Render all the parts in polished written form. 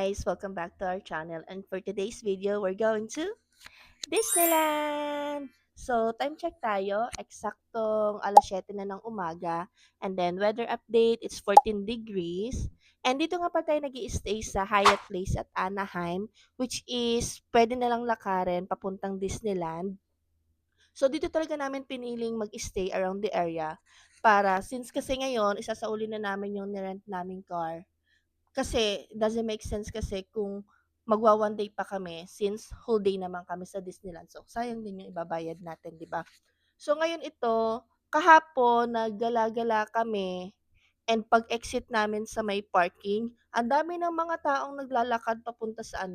guys! Welcome back to our channel, and for today's video, we're going to Disneyland! So, time check tayo. Eksaktong alas 7 na ng umaga. And then, weather update, it's 14 degrees. And dito nga pa tayo nag stay sa Hyatt Place at Anaheim, which is pwede na lang lakarin papuntang Disneyland. So, dito talaga namin piniling mag-stay around the area para since kasi ngayon, isasauli na namin yung nirent naming car. Kasi doesn't make sense kasi kung magwa one day pa kami since whole day naman kami sa Disneyland. So, sayang din yung ibabayad natin, 'di ba? So, ngayon ito, kahapon naggala-gala kami and pag-exit namin sa may parking, ang dami ng mga taong naglalakad papunta sa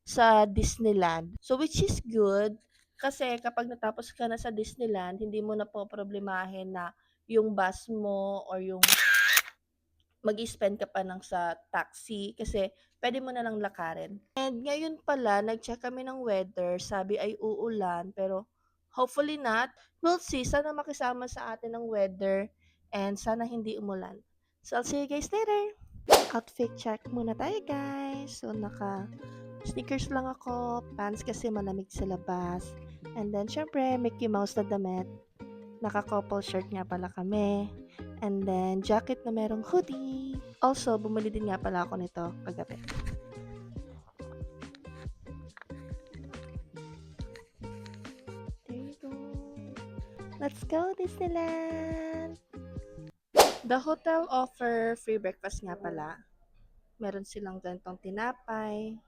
sa Disneyland. So, which is good kasi kapag natapos ka na sa Disneyland, hindi mo na po problemahin na yung bus mo or yung mag-i-spend ka pa ng sa taxi kasi pwede mo na lang lakarin. And ngayon pala, nag-check kami ng weather, sabi ay uulan, pero hopefully not. We'll see. Sana makisama sa atin ng weather and sana hindi umulan. So, I'll see you guys later. Outfit check muna tayo, guys. So, sneakers lang ako, pants kasi malamig sa labas. And then, syempre, Mickey Mouse na damit. Naka-couple shirt nga pala kami. And then, jacket na merong hoodie. Also, bumili din nga pala ako nito kagabi. There you go. Let's go, Disneyland! The hotel offer free breakfast nga pala. Meron silang ganitong tinapay.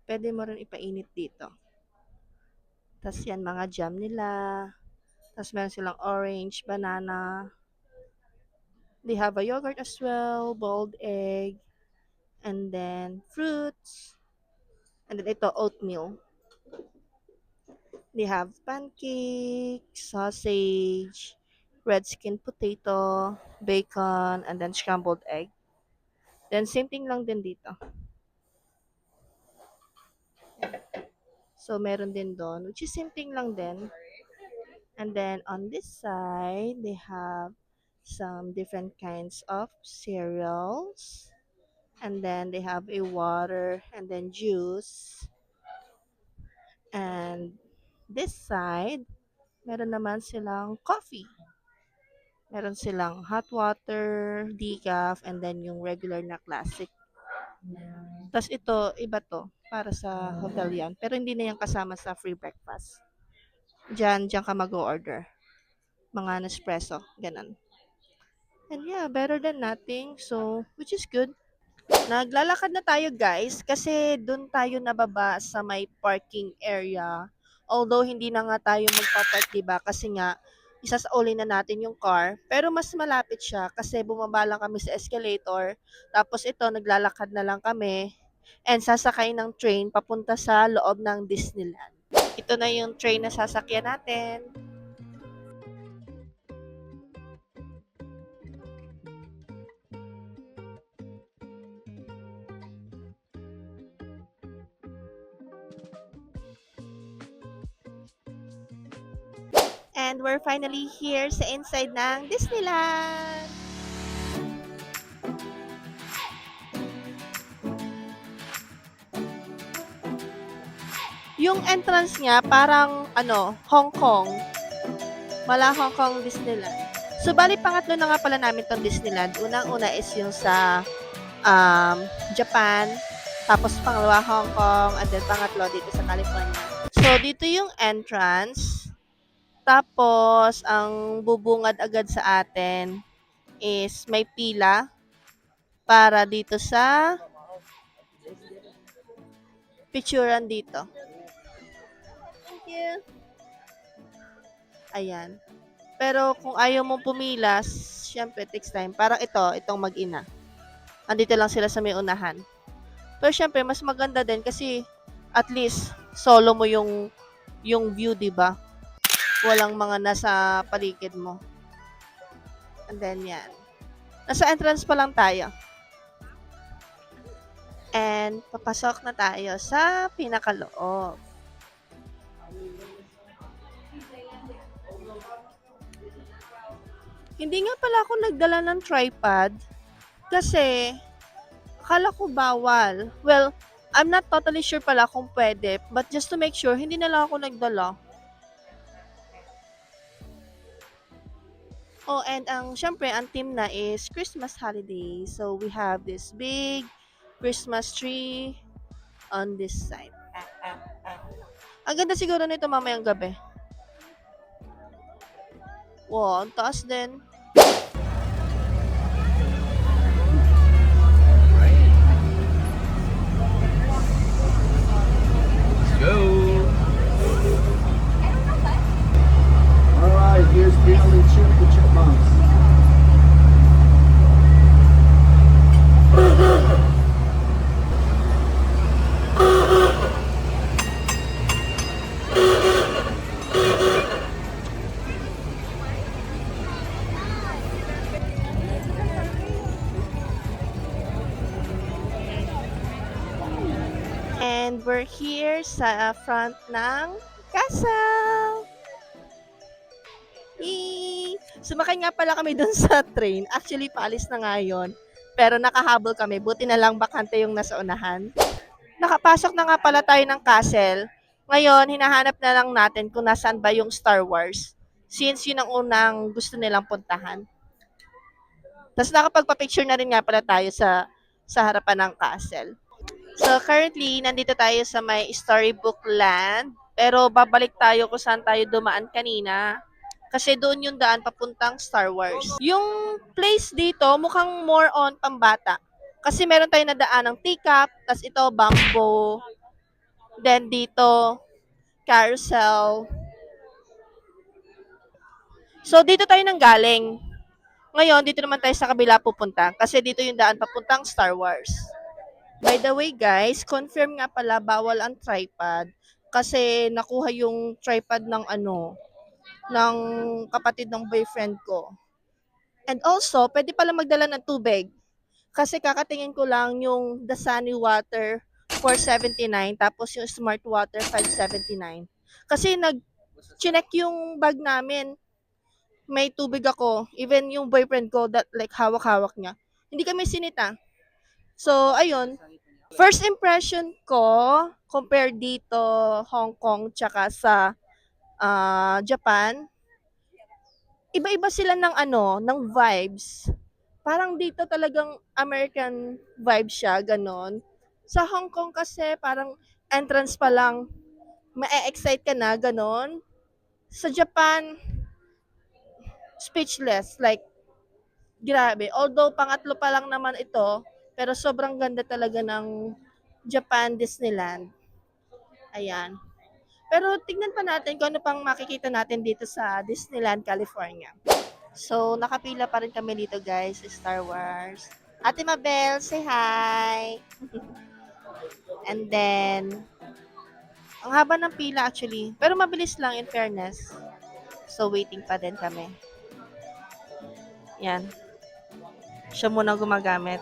Pwede mo rin ipainit dito. Tapos yan, mga jam nila. Tapos meron silang orange, banana. They have a yogurt as well, boiled egg, and then fruits, and then ito, oatmeal. They have pancake, sausage, red skin potato, bacon, and then scrambled egg. Then same thing lang din dito. So meron din doon, which is same thing lang din. And then on this side, they have some different kinds of cereals. And then they have a water and then juice. And this side, meron naman silang coffee. Meron silang hot water, decaf, and then yung regular na classic. Tapos ito, iba to, para sa hotel yan. Pero hindi na yan kasama sa free breakfast. Diyan ka mag-order. Mga Nespresso, ganun. And yeah, better than nothing. So, which is good. Naglalakad na tayo guys kasi doon tayo nababa sa may parking area. Although hindi na nga tayo magpa-park, 'di ba? Kasi nga isasauli na natin yung car, pero mas malapit siya kasi bumaba lang kami sa escalator. Tapos ito naglalakad na lang kami and sasakay ng train papunta sa loob ng Disneyland. Ito na yung train na sasakyan natin. And we're finally here sa inside ng Disneyland. Yung entrance niya parang Hong Kong. Mala Hong Kong Disneyland. So, bali pangatlo na nga pala namin tong Disneyland. Unang-una is yung sa Japan. Tapos pangalawa Hong Kong. And then pangatlo dito sa California. So, dito yung entrance. Tapos, ang bubungad agad sa atin is may pila para dito sa picturean dito. Thank you. Ayan. Pero kung ayaw mong pumila, syempre takes time. Parang itong mag-ina. Andito lang sila sa may unahan. Pero syempre, mas maganda din kasi at least solo mo yung view, 'di ba? Walang mga nasa paligid mo. And then yan. Nasa entrance pa lang tayo. And papasok na tayo sa pinakaloob. Hindi nga pala ako nagdala ng tripod kasi Akala ko bawal. Well, I'm not totally sure pala kung pwede, but just to make sure, hindi na lang ako nagdala. Oh, and syempre, ang theme na is Christmas holiday. So, we have this big Christmas tree on this side. Ang ganda siguro nito mamayang gabi. Wow, ang taas din. Go! All right, here's Bill and Chip the Chipmunks. And we're here sa front ng castle. Yay! Sumakay nga pala kami dun sa train. Actually, paalis na nga yun. Pero nakahabol kami. Buti na lang bakante yung nasa unahan. Nakapasok na nga pala tayo ng castle. Ngayon, hinahanap na lang natin kung nasaan ba yung Star Wars. Since yun ang unang gusto nilang puntahan. Tapos nakapagpa-picture na rin nga pala tayo sa harapan ng castle. So currently, nandito tayo sa may storybook land. Pero babalik tayo kung saan tayo dumaan kanina. Kasi doon yung daan papuntang Star Wars. Yung place dito, mukhang more on pambata. Kasi meron tayong nadaan ng teacup, tas ito bamboo, then dito carousel. So dito tayo nang galing. Ngayon, dito naman tayo sa kabila pupunta kasi dito yung daan papuntang Star Wars. By the way guys, confirm nga pala bawal ang tripod kasi nakuha yung tripod ng ng kapatid ng boyfriend ko. And also, pwede pala magdala ng tubig. Kasi kakatingin ko lang yung Dasani Water 479 tapos yung Smart Water 579. Kasi chinek yung bag namin. May tubig ako. Even yung boyfriend ko that like hawak-hawak niya. Hindi kami sinita. So, ayun. First impression ko, compare dito, Hong Kong, tsaka sa Japan, iba-iba sila ng ng vibes. Parang dito talagang American vibe siya, ganon. Sa Hong Kong kasi parang entrance pa lang, ma-excite ka na, ganon. Sa Japan, speechless. Like, grabe. Although, pangatlo pa lang naman ito, pero sobrang ganda talaga ng Japan Disneyland. Ayan. Pero tignan pa natin kung ano pang makikita natin dito sa Disneyland, California. So, nakapila pa rin kami dito guys sa Star Wars. Ate Mabel, say hi! And then, ang haba ng pila actually. Pero mabilis lang in fairness. So, waiting pa din kami. Yan. Siya muna gumagamit.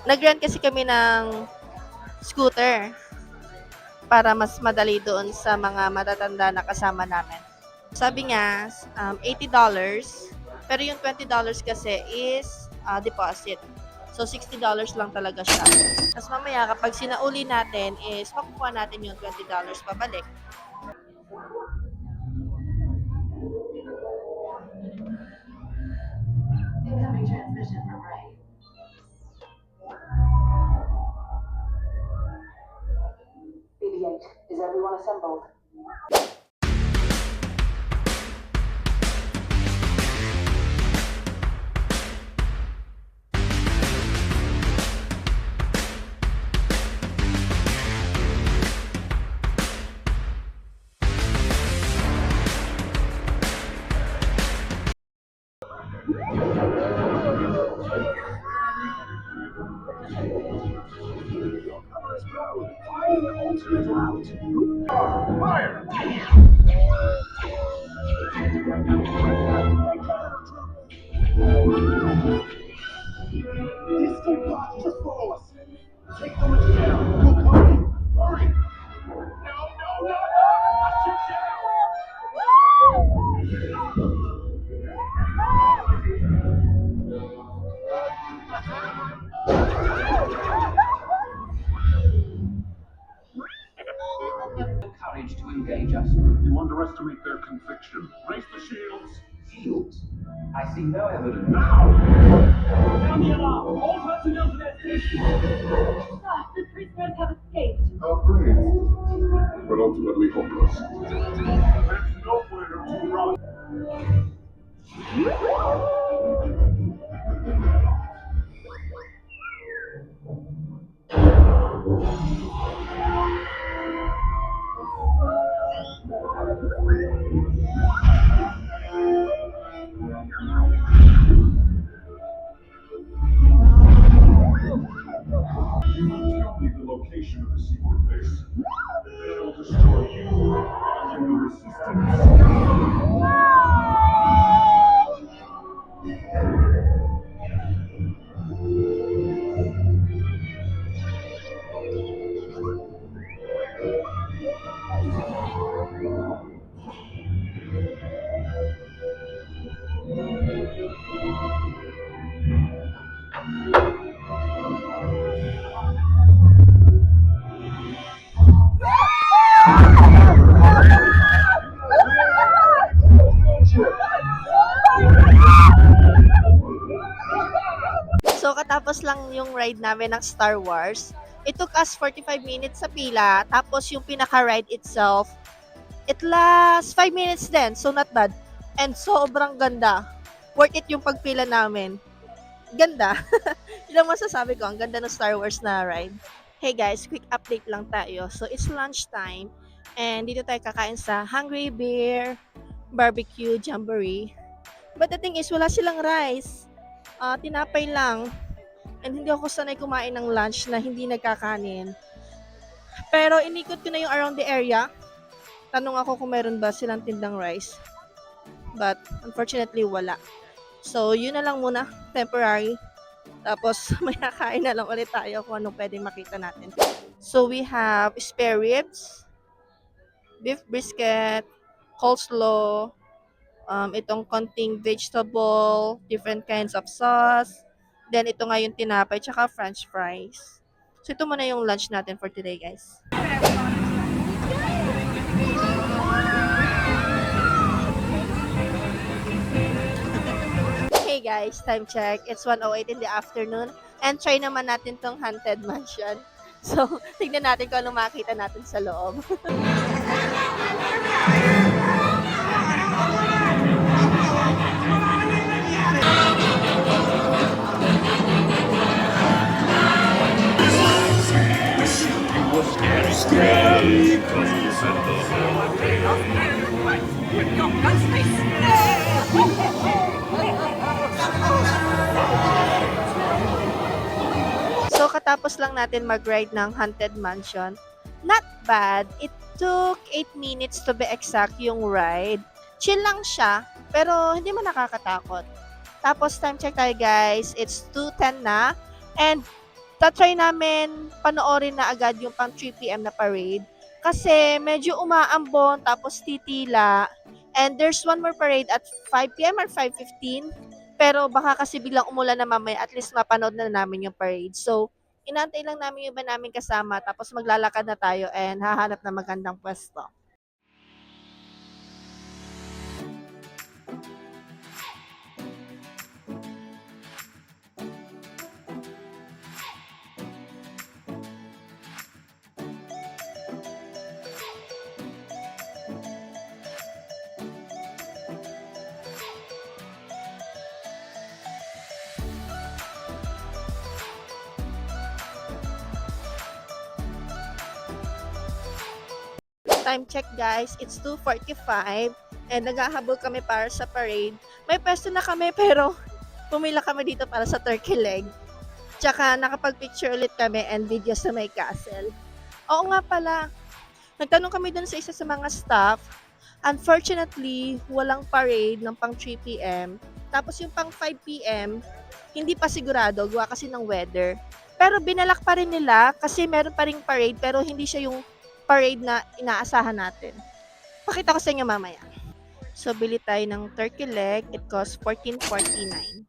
Nag-rent kasi kami ng scooter para mas madali doon sa mga matatanda na kasama namin. Sabi niya, $80, pero yung $20 kasi is deposit. So, $60 lang talaga siya. Tapos mamaya, kapag sinauli natin, is makukuha natin yung $20 pabalik. Incoming transmission from Ray. BB-8, is everyone assembled? Fire! These two bots just follow us. Take the witch down. We'll cover you. Hurry! No, no, no! Watch it down! see no evidence. Sound the alarm! All personnel to their stations! Sir, the prisoners have escaped. How brave, but ultimately hopeless. There's nowhere to run. Tell me the location of the secret base. It'll destroy you and the resistance. So, katapos lang yung ride namin ng Star Wars. It took us 45 minutes sa pila. Tapos, yung pinaka-ride itself, it lasts 5 minutes din. So, not bad. And sobrang ganda. Worth it yung pagpila namin. Ganda. Yun ang masasabi ko. Ang ganda ng Star Wars na ride. Hey guys, quick update lang tayo. So, it's lunchtime. And dito tayo kakain sa Hungry Bear Barbecue Jamboree. But the thing is, wala silang rice. Tinapay lang. And hindi ako sanay kumain ng lunch na hindi nagkakanin. Pero inikot ko na yung around the area. Tanong ako kung meron ba silang tindang rice. But unfortunately, wala. So, yun na lang muna. Temporary. Tapos, may nakain na lang ulit tayo kung anong pwede makita natin. So, we have spare ribs, beef brisket, coleslaw, itong konting vegetable, different kinds of sauce. Then, ito nga yung tinapay, tsaka french fries. So, ito muna yung lunch natin for today, guys. Hey guys, time check. It's 1:08 in the afternoon. And try naman natin tong Haunted Mansion. So, tignan natin kung ano makita natin sa loob. So, katapos lang natin mag-ride ng Haunted Mansion. Not bad. It took 8 minutes to be exact yung ride. Chill lang siya, pero hindi man nakakatakot. Tapos, time check tayo guys. It's 2:10 na. And, tatry namin panoorin na agad yung pang 3 p.m. na parade. Kasi, medyo umaambon, tapos titila. And there's one more parade at 5 p.m. or 5:15. Pero baka kasi biglang umulan na mamaya, at least mapanood na namin yung parade. So, inaantay lang namin yung iba namin kasama, tapos maglalakad na tayo and hahanap na magandang pwesto. Time check guys, it's 2:45 and naghahabol kami para sa parade. May pwesto na kami pero pumila kami dito para sa turkey leg. Tsaka nakapag-picture ulit kami and video sa may castle. Oo nga pala, nagtanong kami dun sa isa sa mga staff. Unfortunately, walang parade ng pang 3 p.m. Tapos yung pang 5 p.m., hindi pa sigurado, gawa kasi ng weather. Pero binalak pa rin nila kasi meron pa ring parade pero hindi siya yung parade na inaasahan natin. Pakita ko sa inyo mamaya. So, bili tayo ng turkey leg. It costs $14.49.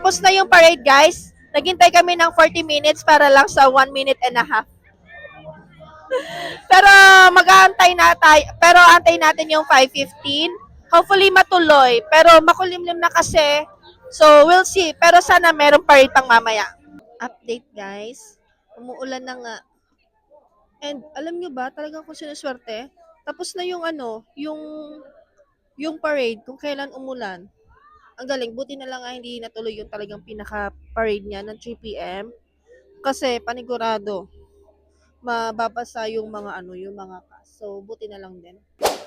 tapos na yung parade, guys. Naghintay kami ng 40 minutes para lang sa 1 minute and a half. Pero mag-aantay na tayo. Pero antay natin yung 5:15. Hopefully matuloy. Pero makulimlim na kasi. So, we'll see. Pero sana meron parade pang mamaya. Update, guys. Umuulan na nga. And alam nyo ba, talagang kung sinuswerte, tapos na yung yung parade kung kailan umulan. Ang galing, buti na lang nga hindi natuloy yung talagang pinaka-parade niya ng 3 p.m. Kasi panigurado, mababasa yung mga yung mga cast. So, buti na lang din.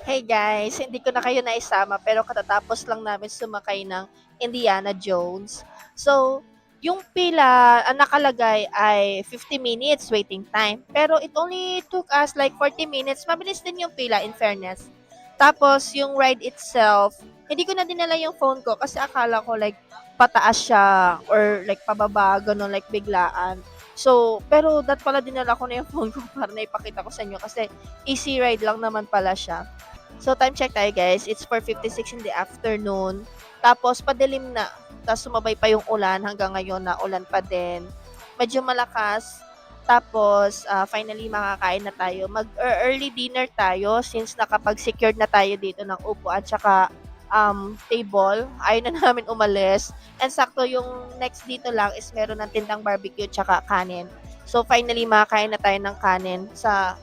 Hey guys, hindi ko na kayo naisama pero katatapos lang namin sumakay ng Indiana Jones. So, yung pila ang nakalagay ay 50 minutes waiting time. Pero it only took us like 40 minutes. Mabilis din yung pila in fairness. Tapos, yung ride itself, hindi ko na dinala yung phone ko kasi akala ko like pataas siya or like pababa, ganun, like biglaan. So, pero that pala dinala ko na yung phone ko para na ipakita ko sa inyo kasi easy ride lang naman pala siya. So, time check tayo guys. It's 4:56 in the afternoon. Tapos, padilim na. Tapos, sumabay pa yung ulan. Hanggang ngayon na ulan pa din. Medyo malakas. Tapos, finally, makakain na tayo. Mag-early dinner tayo since nakapag-secured na tayo dito ng upo at saka table. Ayaw na namin umalis. And sakto yung next dito lang is meron ng tindang barbecue tsaka kanin. So, finally, makakain na tayo ng kanin sa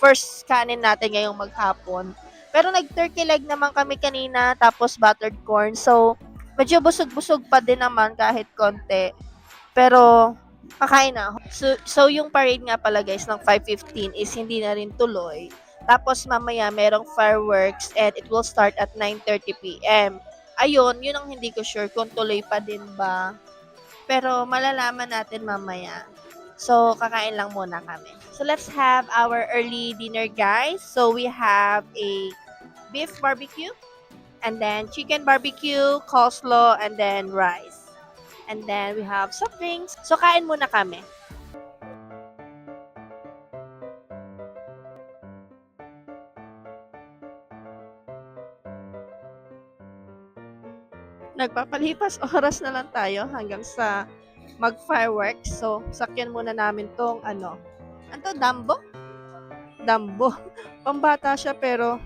first kanin natin ngayong maghapon. Pero nag-turkey leg naman kami kanina, tapos buttered corn. So, medyo busog-busog pa din naman kahit konti. Pero, kakain na. So yung parade nga pala guys ng 5:15 is hindi na rin tuloy. Tapos mamaya merong fireworks and it will start at 9:30 p.m. Ayun, yun ang hindi ko sure kung tuloy pa din ba. Pero malalaman natin mamaya. So, kakain lang muna kami. So, let's have our early dinner, guys. So, we have a beef barbecue, and then chicken barbecue, coleslaw, and then rice. And then, we have soft drinks. So, kain muna kami. Nagpapalipas oras na lang tayo hanggang sa mag-fireworks. So, sakyan muna namin tong Dumbo? Dumbo. Pambata siya pero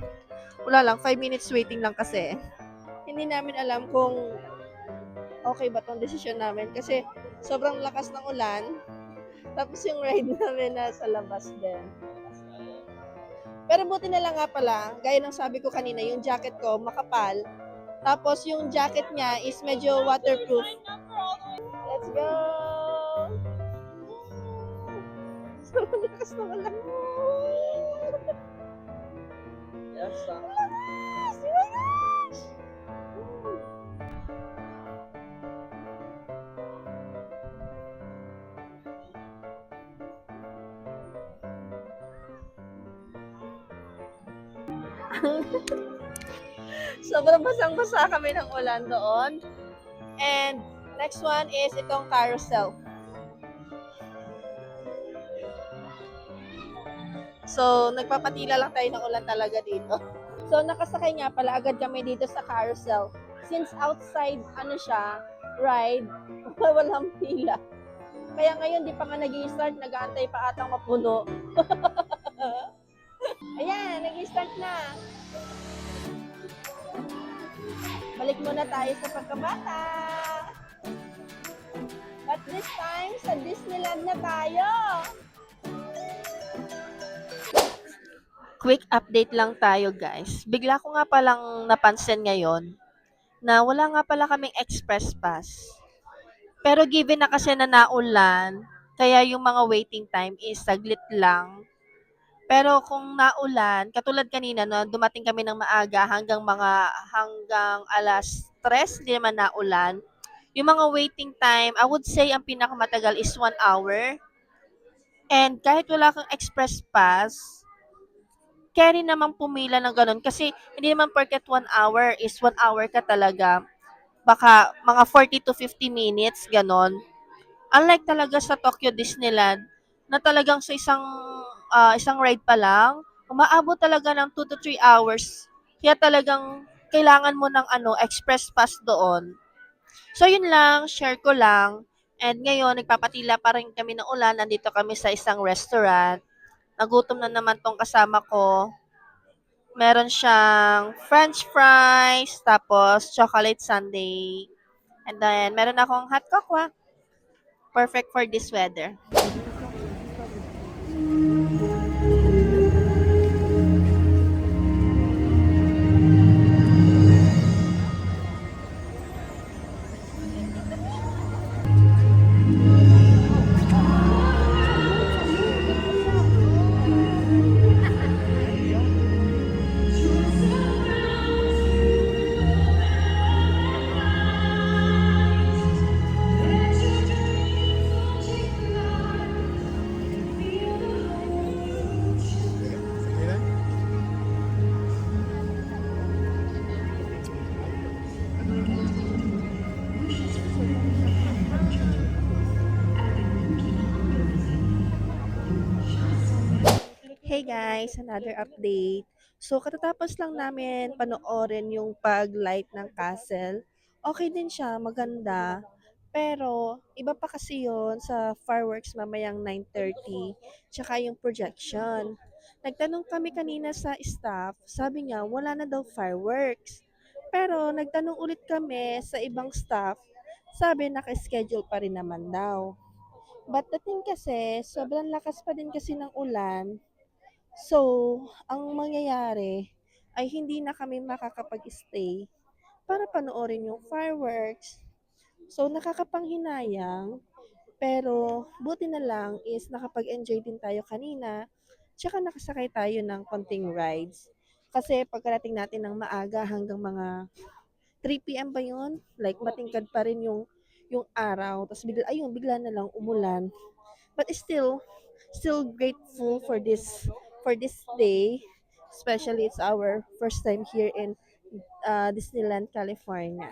wala lang, 5 minutes waiting lang kasi. Hindi namin alam kung okay ba tong desisyon namin kasi sobrang lakas ng ulan. Tapos yung ride namin nasa labas din. Pero buti na lang nga pala, gaya ng sabi ko kanina, yung jacket ko makapal. Tapos yung jacket niya is medyo waterproof. Let's go! Sobrang lakas ng ulan. Yes, lakas! Oh my gosh! Sobrang basang-basa kami ng ulan doon. And next one is itong carousel. So, nagpapatila lang tayo ng ulan talaga dito. So, nakasakay nga pala agad kami dito sa carousel. Since outside, siya, ride, walang pila. Kaya ngayon, di pa nga nag-i-start, nag-aantay pa atang mapuno. Ayan, nag-i-start na. Balik muna tayo sa pagkabata. But this time, sa Disneyland na tayo. Quick update lang tayo guys. Bigla ko nga palang napansin ngayon na wala nga pala kaming express pass. Pero given na kasi na naulan, kaya yung mga waiting time is saglit lang. Pero kung naulan, katulad kanina no, dumating kami ng maaga hanggang alas 3, hindi naman naulan. Yung mga waiting time, I would say ang pinakamatagal is 1 hour. And kahit wala kang express pass, carry naman pumila ng ganun. Kasi hindi naman porket 1 hour is 1 hour ka talaga. Baka mga 40 to 50 minutes, ganon. Unlike talaga sa Tokyo Disneyland, na talagang sa isang ride pa lang, umaabot talaga ng 2 to 3 hours. Kaya talagang kailangan mo ng express pass doon. So yun lang, share ko lang. And ngayon, nagpapatila pa rin kami ng ulan. Nandito kami sa isang restaurant. Nagutom na naman tong kasama ko. Meron siyang french fries, tapos chocolate sundae. And then, meron akong hot cocoa. Perfect for this weather. Hey guys, another update. So, katatapos lang namin panoorin yung pag-light ng castle. Okay din siya, maganda. Pero, iba pa kasi yon sa fireworks mamayang 9:30, tsaka yung projection. Nagtanong kami kanina sa staff, sabi niya wala na daw fireworks. Pero, nagtanong ulit kami sa ibang staff, sabi naka-schedule pa rin naman daw. But the thing kasi, sobrang lakas pa din kasi ng ulan. So, ang mangyayari ay hindi na kami makakapag-stay para panoorin yung fireworks. So, nakakapanghinayang, pero buti na lang is nakapag-enjoy din tayo kanina, tsaka nakasakay tayo ng konting rides. Kasi pagkarating natin ng maaga hanggang mga 3 p.m. ba yun? Like, matingkad pa rin yung araw. Tapos bigla na lang umulan. But still grateful for this day. Especially it's our first time here in Disneyland, California.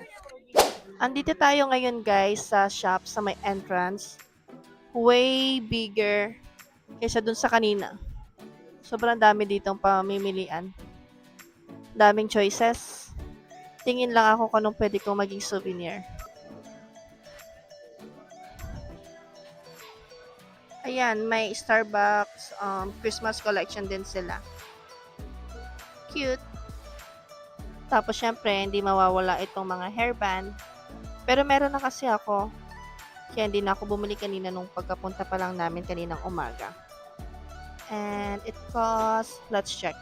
Andito tayo ngayon guys sa shop sa may entrance. Way bigger kaysa dun sa kanina. Sobrang dami ditong pamimilian. Daming choices. Tingin lang ako kung anong pwede kong maging souvenir. Ayan, may Starbucks Christmas collection din sila. Cute. Tapos, syempre, hindi mawawala itong mga hairband. Pero meron na kasi ako. Kaya hindi na ako bumili kanina nung pagkapunta pa lang namin kaninang umaga. And it costs, let's check.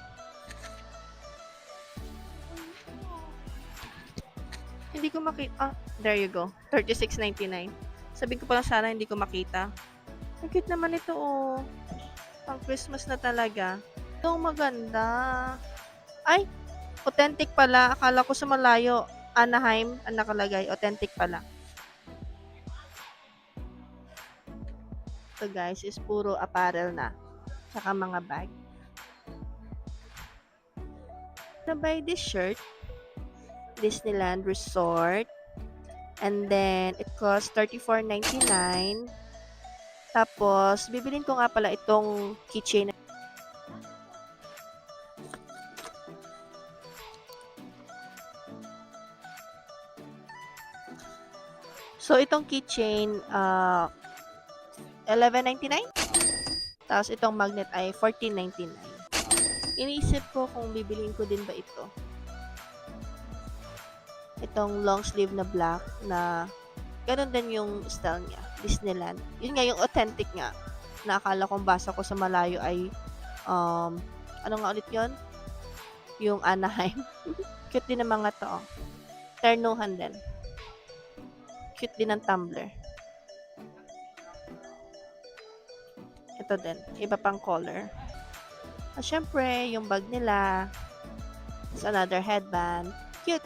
Hindi ko makita. There you go. $36.99. Sabi ko pala sana hindi ko makita. Ang cute naman ito, oh. Pang Christmas na talaga. Ito, maganda. Ay, authentic pala. Akala ko sa malayo. Anaheim ang nakalagay. Authentic pala. Ito guys is puro apparel na. Tsaka mga bag. Na-buy this shirt. Disneyland Resort. And then, it costs $34.99. Tapos, bibilin ko nga pala itong keychain. So, itong keychain, $11.99. Tapos, itong magnet ay $14.99. Iniisip ko kung bibilin ko din ba ito. Itong long sleeve na black na ganun din yung style niya. Disneyland. Yun nga yung authentic nga. Nakakala kong basa ko sa malayo ay ano nga ulit yun? Yung Anaheim. Cute din ang mga to. Oh. Ternuhan din. Cute din ang tumbler. Ito din. Iba pang color. At syempre, yung bag nila is another headband. Cute.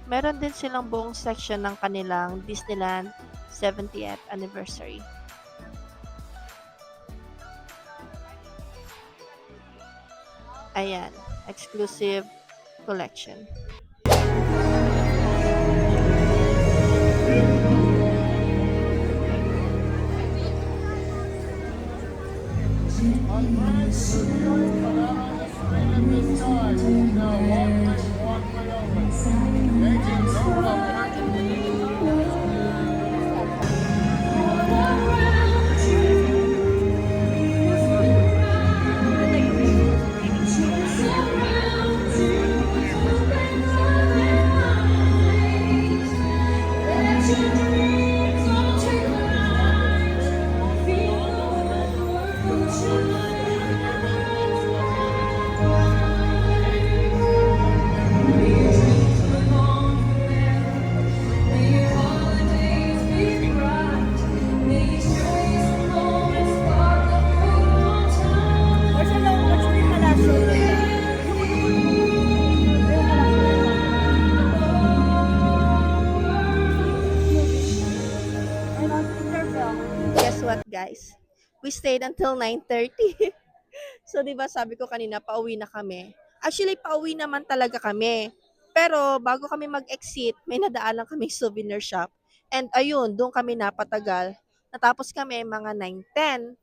Meron din silang buong section ng kanilang Disneyland 70th anniversary. Ayan, exclusive collection. guys. We stayed until 9:30. So, 'di ba sabi ko kanina pauwi na kami. Actually, pauwi naman talaga kami. Pero bago kami mag-exit, may nadaanan kaming souvenir shop. And ayun, doon kami napatagal. Natapos kami mga 9:10.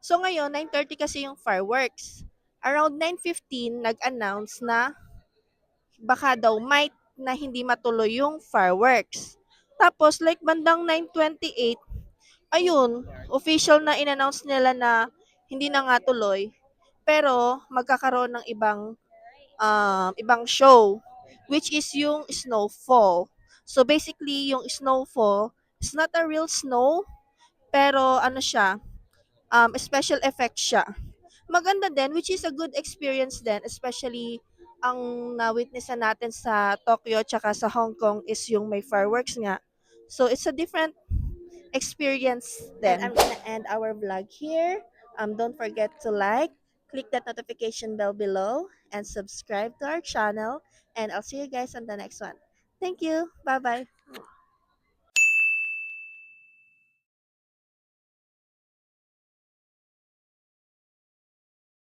So ngayon, 9:30 kasi yung fireworks. Around 9:15, nag-announce na baka daw might na hindi matuloy yung fireworks. Tapos, like bandang 9:28, ayun, official na in-announce nila na hindi na nga tuloy. Pero magkakaroon ng ibang show, which is yung snowfall. So basically, yung snowfall is not a real snow, pero ano siya, special effect siya. Maganda din, which is a good experience din, especially ang na-witnessan natin sa Tokyo tsaka sa Hong Kong is yung may fireworks nga. So it's a different experience then. And I'm gonna end our vlog here. Don't forget to like, click that notification bell below, and subscribe to our channel. And I'll see you guys on the next one. Thank you. Bye bye.